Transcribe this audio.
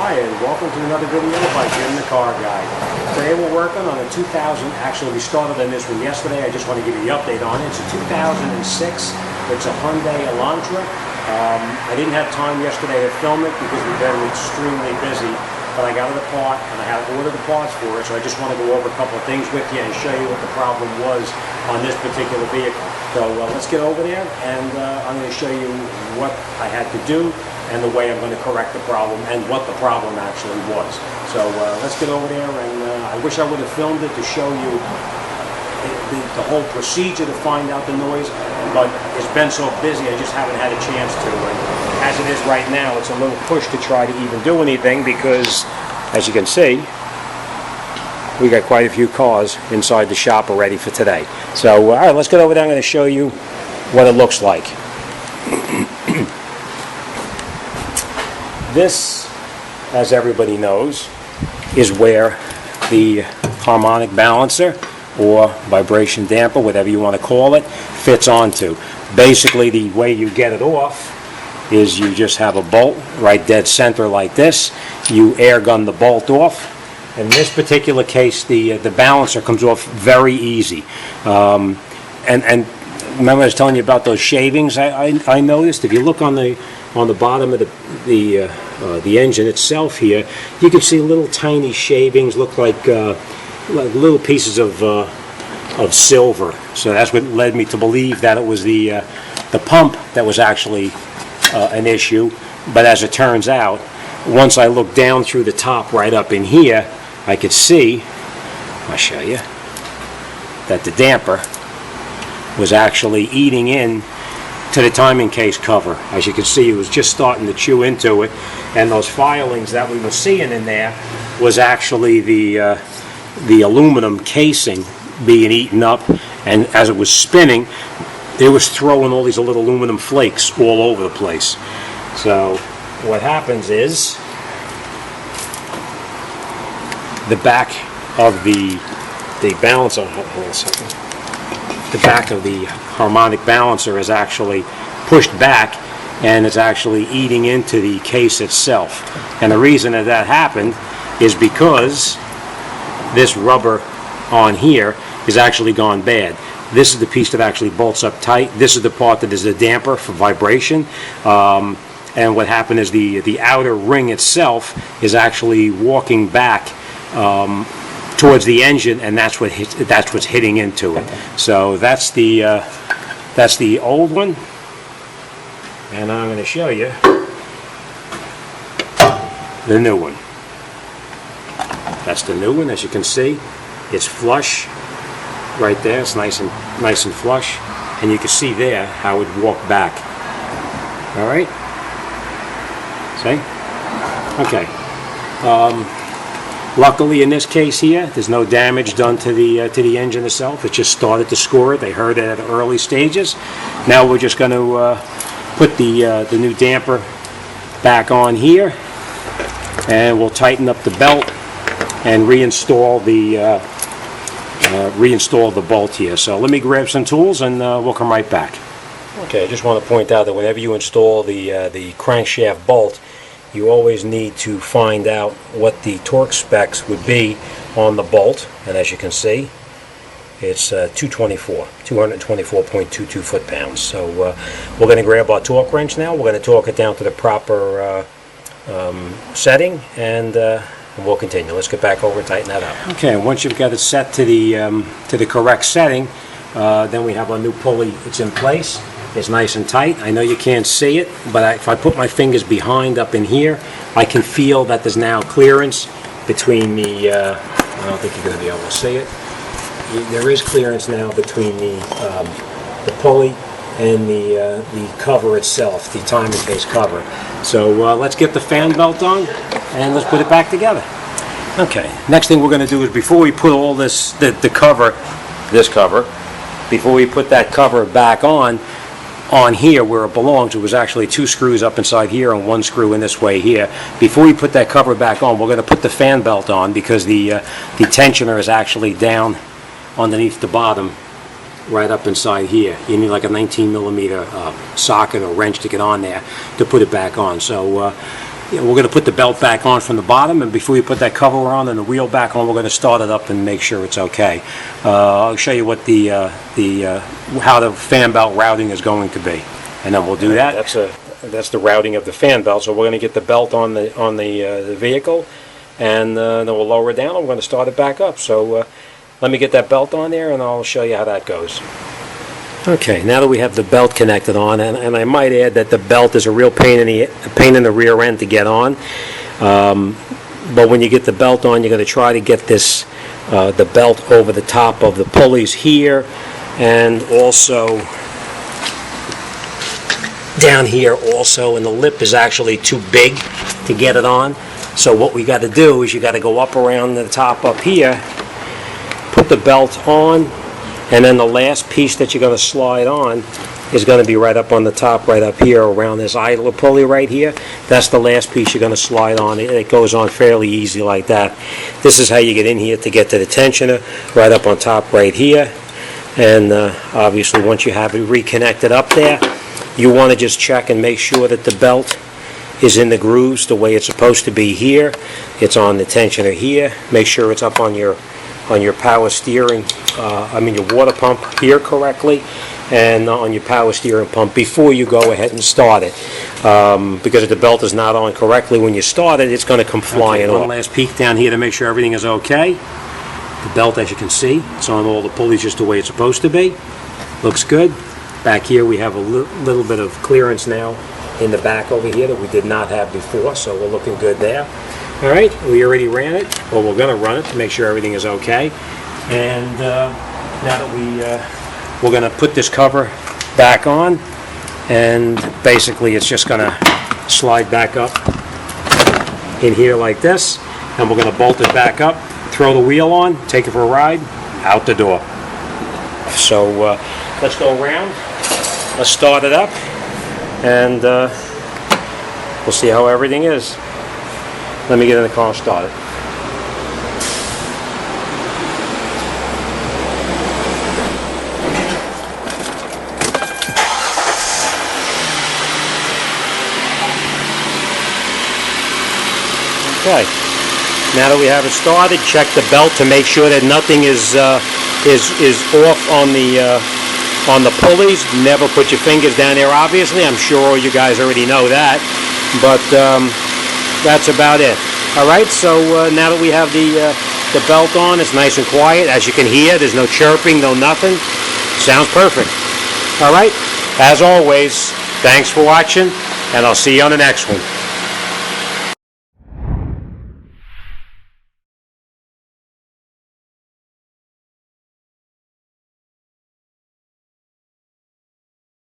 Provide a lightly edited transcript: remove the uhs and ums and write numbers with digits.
Hi, and welcome to another video by Jimthecarguy. Today we're working on a 2000, actually we started on this one yesterday, I just want to give you the update on it. It's a 2006, it's a Hyundai Elantra. I didn't have time yesterday to film it because we've been extremely busy, but I got it apart and I had to order the parts for it, so I just want to go over a couple of things with you and show you what the problem was on this particular vehicle. So let's get over there and I'm going to show you what I had to do and the way I'm going to correct the problem and what the problem actually was. So let's get over there, and I wish I would have filmed it to show you the whole procedure to find out the noise, but it's been so busy I just haven't had a chance to. And as it is right now, it's a little push to try to even do anything because, as you can see, we got quite a few cars inside the shop already for today. So all right, let's get over there. I'm going to show you what it looks like. This, as everybody knows, is where the harmonic balancer or vibration damper, whatever you want to call it, fits onto. Basically, the way you get it off is you just have a bolt right dead center like this. You air gun the bolt off. In this particular case, the balancer comes off very easy. And remember I was telling you about those shavings I noticed? If you look on the bottom of the engine itself here, you can see little tiny shavings, look like little pieces of silver. So that's what led me to believe that it was the pump that was actually an issue. But as it turns out, once I looked down through the top right up in here, I could see, I'll show you, that the damper was actually eating in to the timing case cover. As you can see, it was just starting to chew into it, and those filings that we were seeing in there was actually the aluminum casing being eaten up, and as it was spinning, it was throwing all these little aluminum flakes all over the place. So what happens is the back of the balancer, hold on a second. The back of the harmonic balancer is actually pushed back and it's actually eating into the case itself. And the reason that happened is because this rubber on here is actually gone bad. This is the piece that actually bolts up tight. This is the part that is the damper for vibration. And what happened is the outer ring itself is actually walking back towards the engine, and that's what's hitting into it. So that's the old one, and I'm going to show you the new one. That's the new one. As you can see, it's flush right there. It's nice and flush, and you can see there how it walked back. All right. See? Okay. Luckily, in this case here, there's no damage done to the engine itself. It just started to score it. They heard it at early stages. Now we're just going to put the new damper back on here, and we'll tighten up the belt and reinstall the bolt here. So let me grab some tools and we'll come right back. Okay, I just want to point out that whenever you install the crankshaft bolt, you always need to find out what the torque specs would be on the bolt, and as you can see, it's 224.22 foot-pounds. So we're going to grab our torque wrench now. We're going to torque it down to the proper setting, and we'll continue. Let's get back over and tighten that up. Okay, once you've got it set to the correct setting, then we have our new pulley. It's in place. It's nice and tight. I know you can't see it, but if I put my fingers behind up in here, I can feel that there's now clearance between the, I don't think you're going to be able to see it. There is clearance now between the pulley and the cover itself, the timing case cover. So let's get the fan belt on and let's put it back together. Okay, next thing we're going to do is before we put all this, this cover, before we put that cover back on here where it belongs, it was actually two screws up inside here and one screw in this way here. Before we put that cover back on, we're going to put the fan belt on because the tensioner is actually down underneath the bottom right up inside here. You need like a 19 millimeter socket or wrench to get on there to put it back on. So we're going to put the belt back on from the bottom, and before we put that cover on and the wheel back on, we're going to start it up and make sure it's okay. I'll show you what how the fan belt routing is going to be, and then we'll do that. That's the routing of the fan belt. So we're going to get the belt on the vehicle, and then we'll lower it down, and we're going to start it back up. So let me get that belt on there, and I'll show you how that goes. Okay, now that we have the belt connected on, and I might add that the belt is a real pain in the rear end to get on. But when you get the belt on, you're going to try to get the belt over the top of the pulleys here, and also down here also, and the lip is actually too big to get it on. So what we got to do is you got to go up around the top up here, put the belt on, and then the last piece that you're going to slide on is going to be right up on the top, right up here around this idler pulley right here. That's the last piece you're going to slide on. It goes on fairly easy like that. This is how you get in here to get to the tensioner, right up on top right here. And obviously once you have it reconnected up there, you want to just check and make sure that the belt is in the grooves the way it's supposed to be here. It's on the tensioner here. Make sure it's up on your power steering, your water pump here correctly, and on your power steering pump before you go ahead and start it. Because if the belt is not on correctly when you start it, it's going to come flying off. One last peek down here to make sure everything is okay. The belt, as you can see, it's on all the pulleys just the way it's supposed to be. Looks good. Back here we have a little bit of clearance now in the back over here that we did not have before, so we're looking good there. All right, we already ran it, or we're going to run it to make sure everything is okay. And now that we're going to put this cover back on, and basically it's just going to slide back up in here like this, and we're going to bolt it back up, throw the wheel on, take it for a ride, out the door. So let's go around, let's start it up, and we'll see how everything is. Let me get in the car and start it. Okay. Now that we have it started, check the belt to make sure that nothing is off on the pulleys. Never put your fingers down there, obviously. I'm sure you guys already know that. But that's about it. All right, so now that we have the belt on, it's nice and quiet. As you can hear, there's no chirping, no nothing. Sounds perfect. All right, as always, thanks for watching, and I'll see you on the next one.